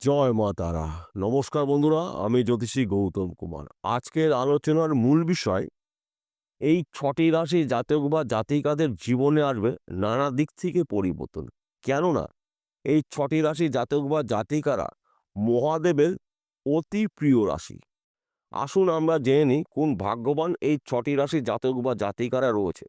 জয় মা তারা। নমস্কার বন্ধুরা, আমি জ্যোতিষী গৌতম কুমার। আজকের আলোচনার মূল বিষয় এই ৬টি রাশি জাতক বা জাতিকাদের জীবনে আসবে নানা দিক থেকে পরিবর্তন। কেননা এই ৬টি রাশি জাতক বা জাতিকারা মহাদেবের অতি প্রিয় রাশি। আসুন আমরা জেনে নিই কোন ভাগ্যবান এই ৬টি রাশি জাতক বা জাতিকারা রয়েছে।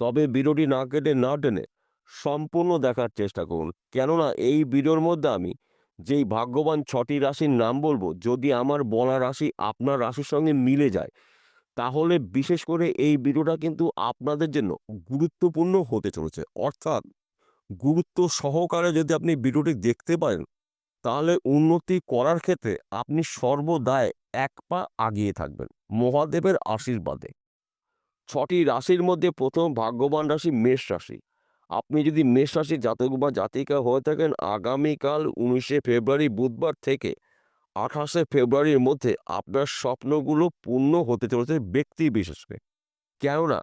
তবে ভিডিওটি না কেটে না টেনে সম্পূর্ণ দেখার চেষ্টা করুন। কেননা এই ভিডিওর মধ্যে আমি যেই ভাগ্যবান ৬টি রাশির নাম বলবো, যদি আমার বলা রাশি আপনার রাশির সঙ্গে মিলে যায়, তাহলে বিশেষ করে এই ভিডিওটা কিন্তু আপনাদের জন্য গুরুত্বপূর্ণ হতে চলেছে। অর্থাৎ গুরুত্ব সহকারে যদি আপনি ভিডিওটি দেখতে পারেন, তাহলে উন্নতি করার ক্ষেত্রে আপনি সর্বদাই এক পা আগিয়ে থাকবেন মহাদেবের আশীর্বাদে। ৬টি রাশির মধ্যে প্রথম ভাগ্যবান রাশি মেষ রাশি। আপনি যদি মেষ রাশির জাতক বা জাতিকা হয়ে থাকেন, আগামীকাল ১৯শে ফেব্রুয়ারি বুধবার থেকে ২৮শে ফেব্রুয়ারির মধ্যে আপনার স্বপ্নগুলো পূর্ণ হতে চলেছে ব্যক্তি বিশেষে। কেননা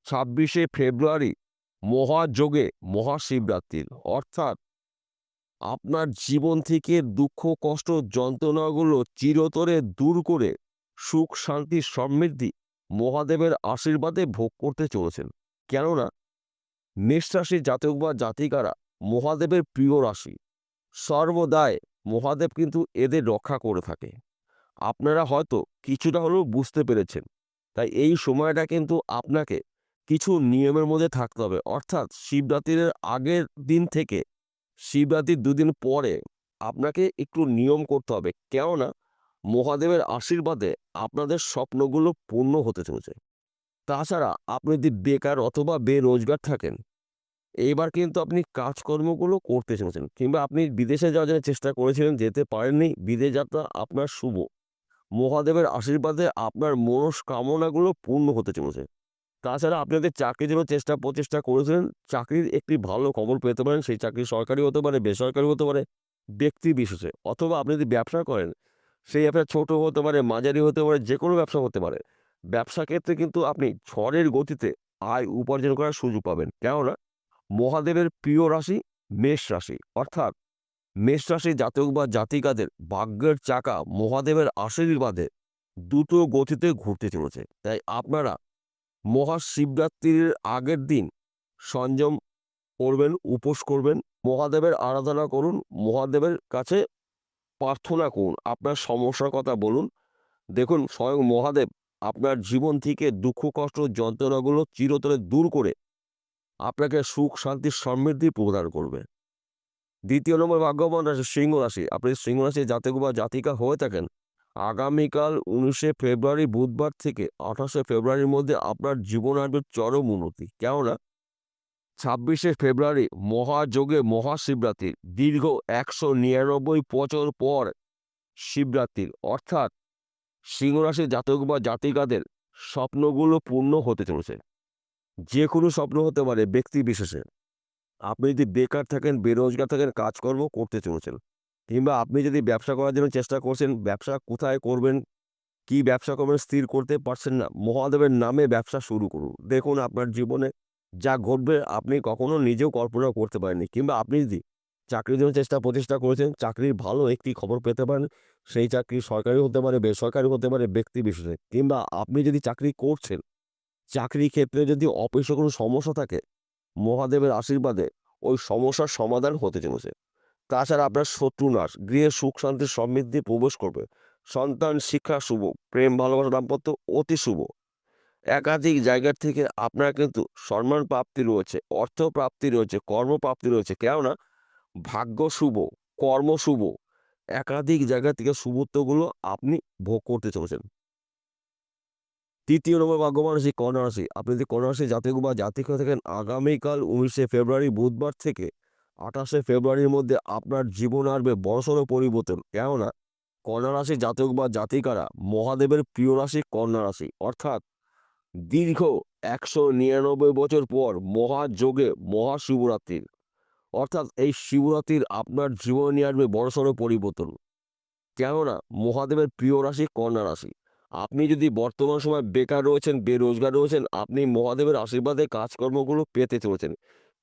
২৬শে ফেব্রুয়ারি মহাযোগে মহাশিবরাত্রির, অর্থাৎ আপনার জীবন থেকে দুঃখ কষ্ট যন্ত্রণাগুলো চিরতরে দূর করে সুখ শান্তি সমৃদ্ধি মহাদেবের আশীর্বাদে ভোগ করতে চলেছেন। কেননা মেষ রাশির জাতক বা জাতিকারা মহাদেবের প্রিয় রাশি। সর্বদাই মহাদেব কিন্তু এদের রক্ষা করে থাকে। আপনারা হয়তো কিছুটা হলেও বুঝতে পেরেছেন। তাই এই সময়টা কিন্তু আপনাকে কিছু নিয়মের মধ্যে থাকতে হবে। অর্থাৎ শিবরাত্রির আগের দিন থেকে শিবরাত্রির দুদিন পরে আপনাকে একটু নিয়ম করতে হবে। কেননা মহাদেবের আশীর্বাদে আপনাদের স্বপ্নগুলো পূর্ণ হতে চলেছে। তাছাড়া আপনি যদি বেকার অথবা বেরোজগার থাকেন, এইবার কিন্তু আপনি কাজকর্মগুলো করতে চলেছেন, কিংবা আপনি বিদেশে যাওয়ার জন্য চেষ্টা করেছিলেন, যেতে পারেননি, বিদেশ যাত্রা আপনার শুভ। মহাদেবের আশীর্বাদে আপনার মনস্কামনাগুলো পূর্ণ হতে চলেছে। তাছাড়া আপনি যদি চাকরির জন্য প্রচেষ্টা করেছিলেন, চাকরির একটি ভালো খবর পেতে পারেন। সেই চাকরি সরকারি হতে পারে, বেসরকারি হতে পারে, ব্যক্তি বিশেষে। অথবা আপনি যদি ব্যবসা করেন, সেই ব্যবসা ছোট হতে পারে, মাঝারি হতে পারে, যেকোনো ব্যবসা হতে পারে। ব্যবসা ক্ষেত্রে কিন্তু আপনি ঝড়ের গতিতে আয় উপার্জন করার সুযোগ পাবেন। কেননা মহাদেবের প্রিয় রাশি মেষ রাশি। অর্থাৎ মেষ রাশি জাতক বা জাতিকাদের ভাগ্যের চাকা মহাদেবের আশীর্বাদে দ্রুত গতিতে ঘুরতে চলেছে। তাই আপনারা মহাশিবরাত্রির আগের দিন সংযম করবেন, উপোস করবেন, মহাদেবের আরাধনা করুন, মহাদেবের কাছে প্রার্থনা করুন, আপনার সমস্যার কথা বলুন। দেখুন, স্বয়ং মহাদেব আপনার জীবন থেকে দুঃখ কষ্ট যন্ত্রণাগুলো চিরতরে দূর করে আপনাকে সুখ শান্তি সমৃদ্ধি প্রদান করবে। দ্বিতীয় নম্বর ভাগ্যবান রাশি সিংহ রাশি। আপনি সিংহ রাশির জাতক বা জাতিকা হয়ে থাকেন, আগামীকাল ১৯শে ফেব্রুয়ারি বুধবার থেকে ২৮শে ফেব্রুয়ারির মধ্যে আপনার জীবন আসবে চরম উন্নতি। কেননা ২৬শে ফেব্রুয়ারি মহাযোগে মহাশিবরাত্রি, দীর্ঘ ১৯৯ বছর পর শিবরাত্রির, অর্থাৎ সিংহ রাশির জাতক বা জাতিকাদের স্বপ্নগুলো পূর্ণ হতে চলেছে। যে কোনো স্বপ্ন হতে পারে ব্যক্তি বিশেষে। আপনি যদি বেকার থাকেন, বেরোজগার থাকেন, কাজকর্ম করতে চলেছেন, কিংবা আপনি যদি ব্যবসা করার জন্য চেষ্টা করছেন, ব্যবসা কোথায় করবেন, কি ব্যবসা করবেন স্থির করতে পারছেন না, মহাদেবের নামে ব্যবসা শুরু করুন। দেখুন, আপনার জীবনে যা ঘটবে আপনি কখনো নিজেও কল্পনা করতে পারেননি। কিংবা আপনি যদি চাকরির জন্য প্রচেষ্টা করেছেন, চাকরির ভালো একটি খবর পেতে পারেন। সেই চাকরি সরকারি হতে পারে, বেসরকারি হতে পারে, ব্যক্তি বিশেষে। কিংবা আপনি যদি চাকরি করছেন, চাকরির ক্ষেত্রে যদি অফিসে কোনো সমস্যা থাকে, মহাদেবের আশীর্বাদে ওই সমস্যার সমাধান হতে চলেছে। তাছাড়া আপনার শত্রু নাশ, গৃহে সুখ শান্তি সমৃদ্ধি প্রবেশ করবে, সন্তান শিক্ষা শুভ, প্রেম ভালোবাসা দাম্পত্য অতি শুভ। একাধিক জায়গার থেকে আপনার কিন্তু সম্মান প্রাপ্তি রয়েছে, অর্থ প্রাপ্তি রয়েছে, কর্মপ্রাপ্তি রয়েছে। কেননা ভাগ্য শুভ, কর্ম শুভ, একাধিক জায়গা থেকে শুভত্বগুলো আপনি ভোগ করতে চলেছেন। তৃতীয় নম্বর ভাগ্যবান রাশি কন্যা রাশি। আপনি যদি কন্যা রাশির জাতক বা জাতিকা থাকেন, আগামীকাল ১৯শে ফেব্রুয়ারি বুধবার থেকে ২৮শে ফেব্রুয়ারির মধ্যে আপনার জীবন আসবে বড়সড় পরিবর্তন। কেননা কন্যা রাশির জাতক বা জাতিকারা মহাদেবের প্রিয় রাশি কন্যা রাশি। অর্থাৎ দীর্ঘ ১৯৯ বছর পর মহাযোগে মহাশিবরাত্রির, অর্থাৎ এই শিবরাত্রির আপনার জীবনে নিয়ে আসবে বড়সড় পরিবর্তন। কেননা মহাদেবের প্রিয় রাশি কন্যা রাশি। আপনি যদি বর্তমান সময় বেকার রয়েছেন, বেরোজগার রয়েছেন, আপনি মহাদেবের আশীর্বাদে কাজকর্মগুলো পেতে চলেছেন,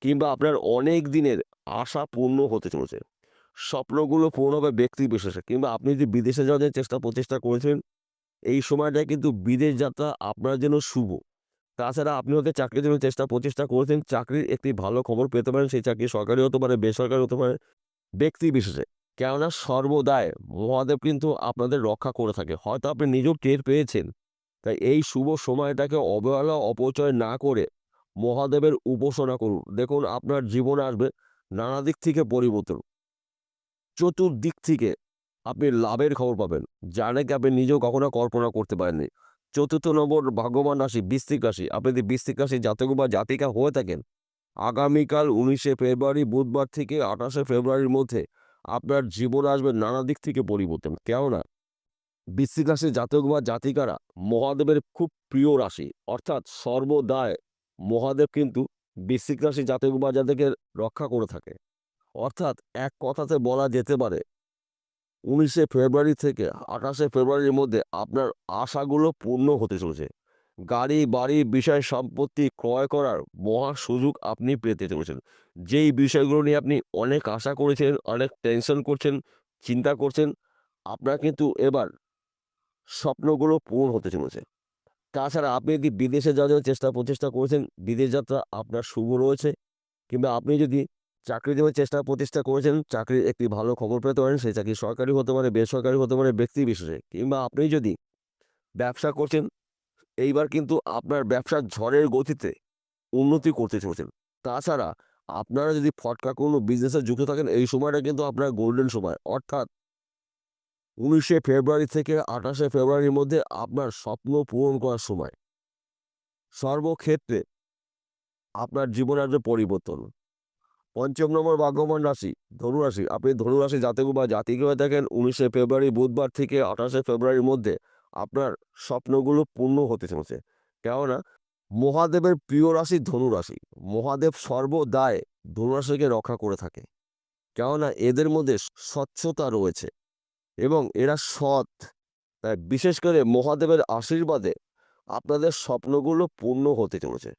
কিংবা আপনার অনেক দিনের আশা পূর্ণ হতে চলেছে। স্বপ্নগুলো পূরণ হবে ব্যক্তি বিশেষে। কিংবা আপনি যদি বিদেশে যাওয়ার যে প্রচেষ্টা করেছেন, এই সময়টায় কিন্তু বিদেশ যাত্রা আপনার জন্য শুভ। তাছাড়া আপনি হয়তো চাকরির জন্য প্রচেষ্টা করেছেন, চাকরির একটি ভালো খবর পেতে পারেন। সেই চাকরি সরকারি হতে পারে, বেসরকারি হতে পারে, ব্যক্তি বিশেষে। কেননা সর্বদাই মহাদেব কিন্তু আপনাদের রক্ষা করে থাকে। হয়তো আপনি নিজেও টের পেয়েছেন। তাই এই শুভ সময়টাকে অবহেলা, অপচয় না করে মহাদেবের উপাসনা করুন। দেখুন আপনার জীবনে আসবে নানা দিক থেকে পরিবর্তন। চতুর্দিক থেকে আপনি লাভের খবর পাবেন, যা নাকি আপনি নিজেও কখনো কল্পনা করতে পারেননি। ৪র্থ নম্বর ভাগ্যবান রাশি বৃশ্চিক রাশি। আপনি যদি বৃশ্চিক রাশির জাতক বা জাতিকা হয়ে থাকেন, আগামীকাল ১৯শে ফেব্রুয়ারি বুধবার থেকে ২৮শে ফেব্রুয়ারির মধ্যে আপনার জীবনে আসবে নানা দিক থেকে পরিবর্তন। কেননা বৃশ্চিক রাশির জাতক বা জাতিকারা মহাদেবের খুব প্রিয় রাশি। অর্থাৎ সর্বদাই মহাদেব কিন্তু বৃশ্চিক রাশির জাতক বা জাতিকে রক্ষা করে থাকে। অর্থাৎ এক কথাতে বলা যেতে পারে ১৯শে ফেব্রুয়ারি থেকে ২৮শে ফেব্রুয়ারির মধ্যে আপনার আশাগুলো পূর্ণ হতে চলেছে। গাড়ি, বাড়ি, বিষয় সম্পত্তি ক্রয় করার মহা সুযোগ আপনি পেতে চলেছেন। যেই বিষয়গুলো নিয়ে আপনি অনেক আশা করেছেন, অনেক টেনশন করছেন, চিন্তা করছেন, আপনার কিন্তু এবার স্বপ্নগুলো পূরণ হতে চলেছে। তাছাড়া আপনি যদি বিদেশে যাওয়ার জন্য প্রচেষ্টা করেছেন, বিদেশ যাত্রা আপনার শুভ রয়েছে। কিংবা আপনি যদি চাকরির জন্য প্রচেষ্টা করেছেন, চাকরির একটি ভালো খবর পেতে পারেন। সেই চাকরি সরকারি হতে পারে, বেসরকারি হতে পারে, ব্যক্তি বিশেষে। কিংবা আপনি যদি ব্যবসা করছেন, এইবার কিন্তু আপনার ব্যবসার ঝড়ের গতিতে উন্নতি করতে চলেছেন। তাছাড়া আপনারা যদি ফটকা কোনো বিজনেসে যুক্ত থাকেন, এই সময়টা কিন্তু আপনার গোল্ডেন সময়। অর্থাৎ ১৯শে ফেব্রুয়ারি থেকে ২৮শে ফেব্রুয়ারির মধ্যে আপনার স্বপ্ন পূরণ করার সময়। সর্বক্ষেত্রে আপনার জীবনে আসবে পরিবর্তন। ৫ম নম্বর ভাগ্যবান রাশি ধনুরাশি। আপনি ধনুরাশি জাতক বা জাতিকা হয়ে থাকেন, ১৯শে ফেব্রুয়ারি বুধবার থেকে ২৮শে ফেব্রুয়ারির মধ্যে আপনার স্বপ্নগুলো পূর্ণ হতে চলেছে। কেননা মহাদেবের প্রিয় রাশি ধনুরাশি। মহাদেব সর্বদাই ধনুরাশিকে রক্ষা করে থাকে। কেননা এদের মধ্যে স্বচ্ছতা রয়েছে এবং এরা সৎ। তাই বিশেষ করে মহাদেবের আশীর্বাদে আপনাদের স্বপ্নগুলো পূর্ণ হতে চলেছে।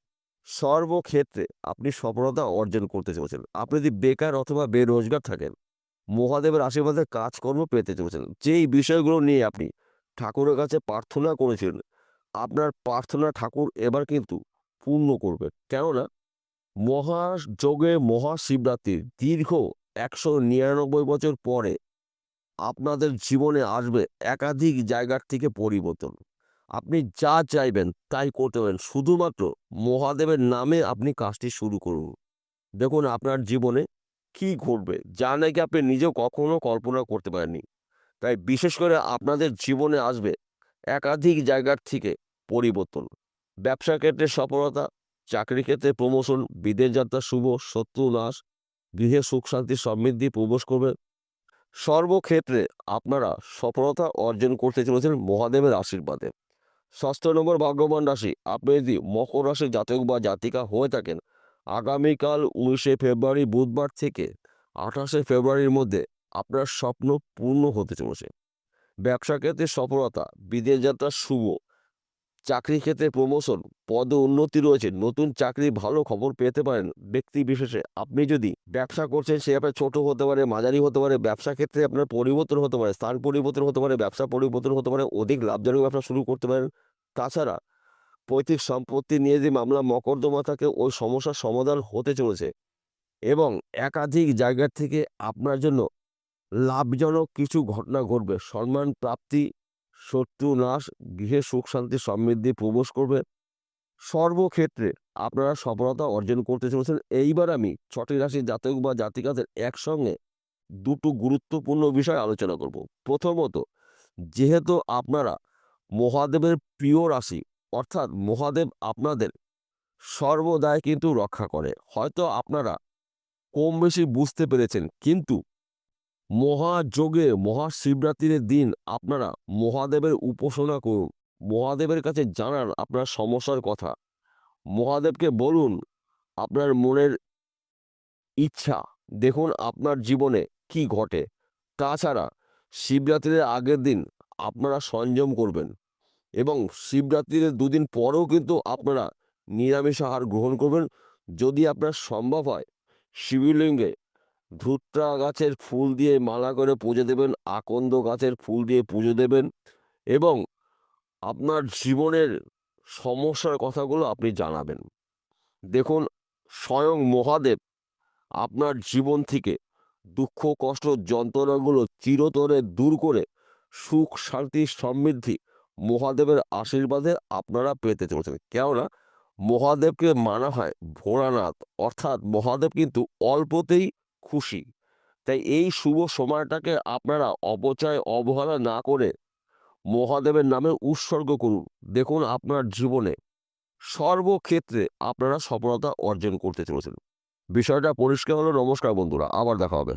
সর্বক্ষেত্রে আপনি সফলতা অর্জন করতে চলেছেন। আপনি যদি বেকার অথবা বেরোজগার থাকেন, মহাদেবের আশীর্বাদে কাজকর্ম পেতে চলেছেন। যেই বিষয়গুলো নিয়ে আপনি ঠাকুরের কাছে প্রার্থনা করেছিলেন, আপনার প্রার্থনা ঠাকুর এবার কিন্তু পূর্ণ করবে। কেননা মহাযজ্ঞে মহাশিবরাত্রির দীর্ঘ ১৯৯ বছর পরে আপনাদের জীবনে আসবে একাধিক জায়গার থেকে পরিবর্তন। আপনি যা চাইবেন তাই করতে পারেন। শুধুমাত্র মহাদেবের নামে আপনি কাজটি শুরু করুন। দেখুন আপনার জীবনে কি ঘটবে, যা নাকি আপনি নিজেও কখনো কল্পনা করতে পারেননি। তাই বিশেষ করে আপনাদের জীবনে আসবে একাধিক জায়গার থেকে পরিবর্তন। ব্যবসা ক্ষেত্রে সফলতা, চাকরি ক্ষেত্রে প্রমোশন, বিদেশ যাত্রা শুভ, শত্রু নাশ, গৃহে সুখ শান্তি সমৃদ্ধি প্রবেশ করবে। সর্বক্ষেত্রে আপনারা সফলতা অর্জন করতে চলেছেন মহাদেবের আশীর্বাদে। ৬ষ্ঠ নম্বর ভাগ্যবান রাশি। আপনি যদি মকর রাশির জাতক বা জাতিকা হয়ে থাকেন, আগামীকাল ১৯শে ফেব্রুয়ারি বুধবার থেকে ২৮শে ফেব্রুয়ারির মধ্যে আপনার স্বপ্ন পূর্ণ হতে চলেছে। ব্যবসা ক্ষেত্রে সফলতা, বিদেশ যাত্রা শুভ, চাকরি ক্ষেত্রে প্রমোশন, পদে উন্নতি রয়েছে। নতুন চাকরি ভালো খবর পেতে পারেন ব্যক্তি বিশেষে। আপনি যদি ব্যবসা করছেন, সে আপনার ছোট হতে পারে, মাঝারি হতে পারে। ব্যবসা ক্ষেত্রে আপনার পরিবর্তন হতে পারে, স্থান পরিবর্তন হতে পারে, ব্যবসা পরিবর্তন হতে পারে, অধিক লাভজনক ব্যবসা শুরু করতে পারেন। তাছাড়া পৈতৃক সম্পত্তি নিয়ে যে মামলা মকদ্দমা থাকে, ওই সমস্যার সমাধান হতে চলেছে এবং একাধিক জায়গা থেকে আপনার জন্য লাভজনক কিছু ঘটনা ঘটবে। সম্মান প্রাপ্তি, শত্রু নাশ, গৃহে সুখ শান্তি সমৃদ্ধি প্রবেশ করবে। সর্বক্ষেত্রে আপনারা সফলতা অর্জন করতে চলেছেন। এইবার আমি ৬টি রাশির জাতক বা জাতিকাদের একসঙ্গে দুটো গুরুত্বপূর্ণ বিষয় আলোচনা করব। প্রথমত, যেহেতু আপনারা মহাদেবের প্রিয় রাশি, অর্থাৎ মহাদেব আপনাদের সর্বদাই কিন্তু রক্ষা করে। হয়তো আপনারা কম বেশি বুঝতে পেরেছেন, কিন্তু মহাযজ্ঞে মহাশিবরাত্রির দিন আপনারা মহাদেবের উপাসনা করুন। মহাদেবের কাছে জানান আপনার সমস্যার কথা। মহাদেবকে বলুন আপনার মনের ইচ্ছা। দেখুন আপনার জীবনে কি ঘটে। তাছাড়া শিবরাত্রির আগের দিন আপনারা সংযম করবেন এবং শিবরাত্রির দুদিন পরেও কিন্তু আপনারা নিরামিষ আহার গ্রহণ করবেন। যদি আপনার সম্ভব হয়, শিবলিঙ্গে ধুত্রা গাছের ফুল দিয়ে মালা করে পুজো দেবেন, আকন্দ গাছের ফুল দিয়ে পুজো দেবেন এবং আপনার জীবনের সমস্যার কথাগুলো আপনি জানাবেন। দেখুন, স্বয়ং মহাদেব আপনার জীবন থেকে দুঃখ, কষ্ট, যন্ত্রণাগুলো চিরতরে দূর করে সুখ, শান্তি, সমৃদ্ধি মহাদেবের আশীর্বাদে আপনারা পেতে চলেছেন। কেননা মহাদেবকে মানা হয় ভোলানাথ, অর্থাৎ মহাদেব কিন্তু অল্পতেই খুশি। তাই এই শুভ সময়টাকে আপনারা অপচয়, অবহেলা না করে মহাদেবের নামে উৎসর্গ করুন। দেখুন, আপনার জীবনে সর্বক্ষেত্রে আপনারা সফলতা অর্জন করতে চলেছেন। বিষয়টা পরিষ্কার হলো। নমস্কার বন্ধুরা, আবার দেখা হবে।